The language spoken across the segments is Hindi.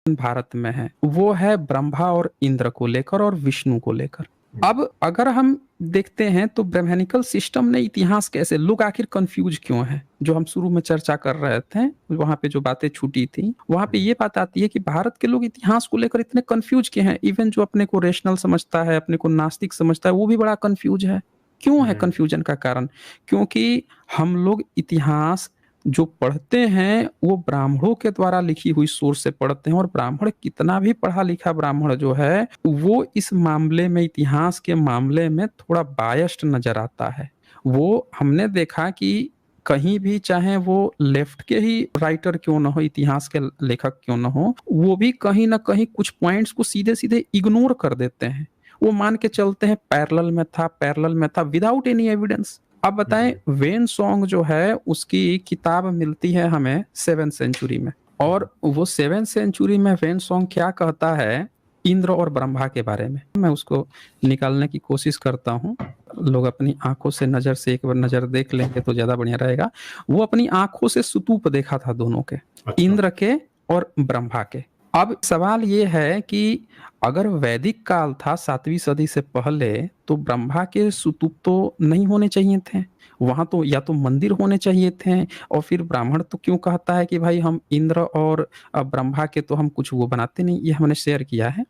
भारत में है, वो है ब्रह्मा और इंद्र को लेकर और विष्णु को लेकर। अब अगर हम देखते हैं तो ब्रह्मनिकल सिस्टम ने इतिहास कैसे, लोग आखिर कंफ्यूज क्यों हैं, जो हम शुरू में चर्चा कर रहे थे, वहां पे जो बातें छूटी थी वहां पे ये बात आती है कि भारत के लोग इतिहास को लेकर इतने कंफ्यूज क्यों हैं। इवन जो अपने को रेशनल समझता है, अपने को नास्तिक समझता है, वो भी बड़ा कंफ्यूज है। क्यों है कंफ्यूजन का कारण? क्योंकि हम लोग इतिहास जो पढ़ते हैं वो ब्राह्मणों के द्वारा लिखी हुई सोर्स से पढ़ते हैं, और ब्राह्मण कितना भी पढ़ा लिखा ब्राह्मण जो है वो इस मामले में, इतिहास के मामले में थोड़ा बायस्ड नजर आता है। वो हमने देखा कि कहीं भी, चाहे वो लेफ्ट के ही राइटर क्यों ना हो, इतिहास के लेखक क्यों ना हो, वो भी कहीं ना कहीं कुछ पॉइंट्स को सीधे सीधे इग्नोर कर देते हैं। वो मान के चलते हैं पैरेलल में था, पैरेलल में था, विदाउट एनी एविडेंस। अब बताएं, वेन सॉन्ग जो है उसकी किताब मिलती है हमें 7th सेंचुरी में, और वो 7th सेंचुरी में वेन सॉन्ग क्या कहता है इंद्र और ब्रह्मा के बारे में। मैं उसको निकालने की कोशिश करता हूँ, लोग अपनी आंखों से, नजर से एक बार नजर देख लेंगे तो ज्यादा बढ़िया रहेगा। वो अपनी आंखों से स्तूप देखा था दोनों के, इंद्र के और ब्रह्मा के। अब सवाल ये है कि अगर वैदिक काल था 7वीं सदी से पहले, तो ब्रह्मा के स्तूप तो नहीं होने चाहिए थे, वहां तो या तो मंदिर होने चाहिए थे। और फिर ब्राह्मण तो क्यों कहता है कि भाई हम इंद्र और ब्रह्मा के तो हम कुछ वो बनाते नहीं। ये हमने शेयर किया है,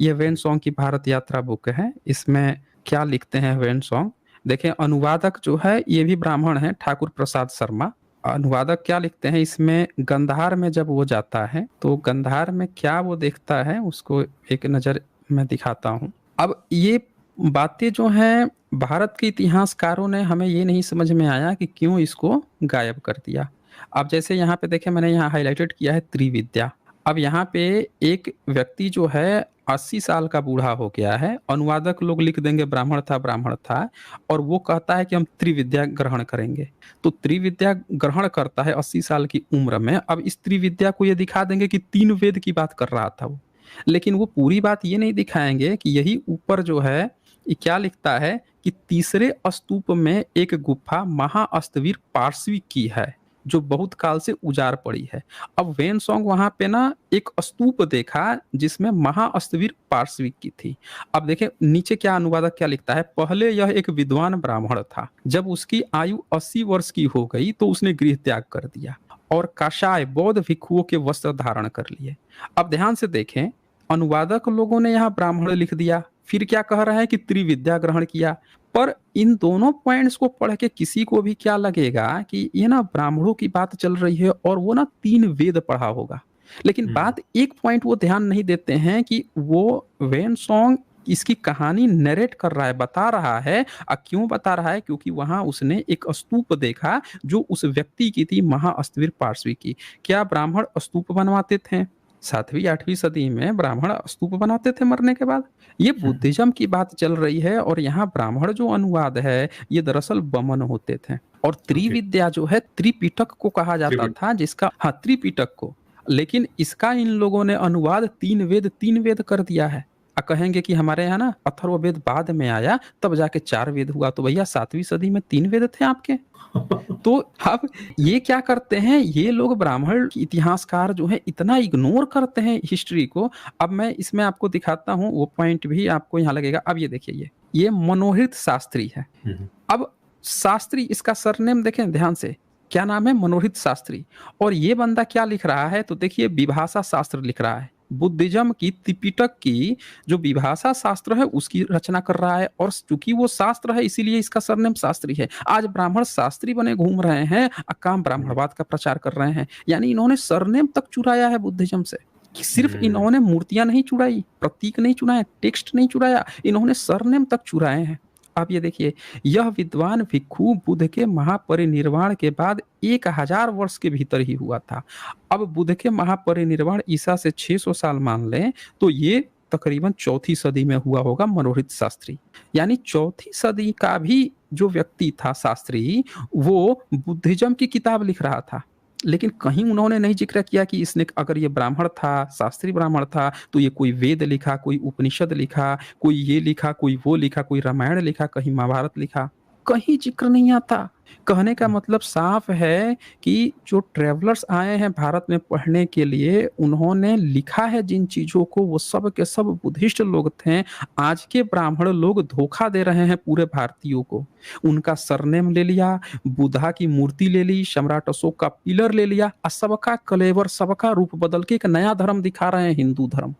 ये वेन सॉन्ग की भारत यात्रा बुक है। इसमें क्या लिखते हैं वेन सॉन्ग, देखें। अनुवादक जो है ये भी ब्राह्मण है, ठाकुर प्रसाद शर्मा। अनुवादक क्या लिखते हैं इसमें, गंधार में जब वो जाता है तो गंधार में क्या वो देखता है उसको एक नजर मैं दिखाता हूँ। अब ये बातें जो हैं, भारत के इतिहासकारों ने, हमें ये नहीं समझ में आया कि क्यों इसको गायब कर दिया। अब जैसे यहाँ पे देखें, मैंने यहाँ हाईलाइटेड किया है त्रिविद्या। अब यहाँ पे एक व्यक्ति जो है 80 साल का बूढ़ा हो गया है, अनुवादक लोग लिख देंगे ब्राह्मण था, ब्राह्मण था, और वो कहता है कि हम त्रिविद्या ग्रहण करेंगे। तो त्रिविद्या ग्रहण करता है 80 साल की उम्र में। अब इस त्रिविद्या को ये दिखा देंगे कि 3 वेद की बात कर रहा था वो, लेकिन वो पूरी बात ये नहीं दिखाएंगे कि यही ऊपर जो है ये क्या लिखता है कि तीसरे स्तूप में एक गुफा महाअस्तवीर पार्श्वी की है, जो बहुत काल से उजाड़ पड़ी है। अब वेन सॉन्ग वहां पे ना एक स्तूप देखा जिसमें महाअस्तवीर पार्श्वी की थी। अब देखें नीचे क्या अनुवादक क्या लिखता है, पहले यह एक विद्वान ब्राह्मण था, जब उसकी आयु 80 वर्ष की हो गई तो उसने गृह त्याग कर दिया और काशाय बौद्ध भिक्षुओं के वस्त्र धारण कर लिए। अब ध्यान से देखें, अनुवादक लोगों ने यहाँ ब्राह्मण लिख दिया, फिर क्या कह रहे हैं कि त्रिविद्या ग्रहण किया। पर इन दोनों पॉइंट्स को पढ़ के किसी को भी क्या लगेगा कि ये ना ब्राह्मणों की बात चल रही है और वो ना 3 वेद पढ़ा होगा। लेकिन बात एक पॉइंट वो ध्यान नहीं देते हैं कि वो वेन सॉन्ग इसकी कहानी नरेट कर रहा है, बता रहा है। क्यों बता रहा है? क्योंकि वहां उसने एक स्तूप देखा जो उस व्यक्ति की थी, महाअस्तवीर पार्श्वी की। क्या ब्राह्मण स्तूप बनवाते थे? 7वीं 8वीं सदी में ब्राह्मण स्तूप बनाते थे मरने के बाद। ये बुद्धिज्म की बात चल रही है, और यहाँ ब्राह्मण जो अनुवाद है ये दरअसल बमन होते थे। और त्रिविद्या जो है त्रिपिटक को कहा जाता था, जिसका, हाँ, त्रिपिटक को, लेकिन इसका इन लोगों ने अनुवाद 3 वेद कर दिया है। कहेंगे कि हमारे यहाँ ना अथर्ववेद बाद में आया, तब जाके 4 वेद हुआ। तो भैया 7वीं सदी में 3 वेद थे आपके। तो अब ये क्या करते हैं, ये लोग ब्राह्मण इतिहासकार जो है इतना इग्नोर करते हैं हिस्ट्री को। अब मैं इसमें आपको दिखाता हूँ, वो पॉइंट भी आपको यहाँ लगेगा। अब ये देखिए, ये मनोहृत शास्त्री है। अब शास्त्री, इसका सरनेम देखें ध्यान से, क्या नाम है? मनोहृत शास्त्री। और ये बंदा क्या लिख रहा है, तो देखिए विभाषा शास्त्र लिख रहा है। बुद्धिज्म की त्रिपिटक की जो विभाषा शास्त्र है उसकी रचना कर रहा है, और चूंकि वो शास्त्र है इसीलिए इसका सरनेम शास्त्री है। आज ब्राह्मण शास्त्री बने घूम रहे हैं, काम ब्राह्मणवाद का प्रचार कर रहे हैं। यानी इन्होंने सरनेम तक चुराया है बुद्धिज्म से। कि सिर्फ इन्होंने मूर्तियां नहीं चुराई, प्रतीक नहीं चुराए, टेक्स्ट नहीं चुराया, इन्होंने सरनेम तक चुराए हैं। आप ये देखिए, यह विद्वान भिक्षु बुद्ध के महापरिनिर्वाण के बाद 1000 वर्ष के भीतर ही हुआ था। अब बुद्ध के महापरिनिर्वाण ईसा से 600 साल मान लें, तो ये तकरीबन 4वीं सदी में हुआ होगा मनोहृत शास्त्री। यानी 4वीं सदी का भी जो व्यक्ति था शास्त्री, वो बुद्धिज्म की किताब लिख रहा था। लेकिन कहीं उन्होंने नहीं जिक्र किया कि इसने, अगर ये ब्राह्मण था, शास्त्री ब्राह्मण था, तो ये कोई वेद लिखा, कोई उपनिषद लिखा, कोई ये लिखा, कोई वो लिखा, कोई रामायण लिखा, कहीं महाभारत लिखा। कहीं जिक्र नहीं आता। कहने का मतलब साफ है कि जो ट्रैवलर्स आए हैं भारत में पढ़ने के लिए, उन्होंने लिखा है जिन चीज़ों को, वो सब के सब बुद्धिस्ट लोग थे। आज के ब्राह्मण लोग धोखा दे रहे हैं पूरे भारतीयों को। उनका सरनेम ले लिया, बुद्धा की मूर्ति ले ली, सम्राट अशोक का पिलर ले लिया और सबका कलेवर, सबका रूप बदल के एक नया धर्म दिखा रहे हैं, हिंदू धर्म।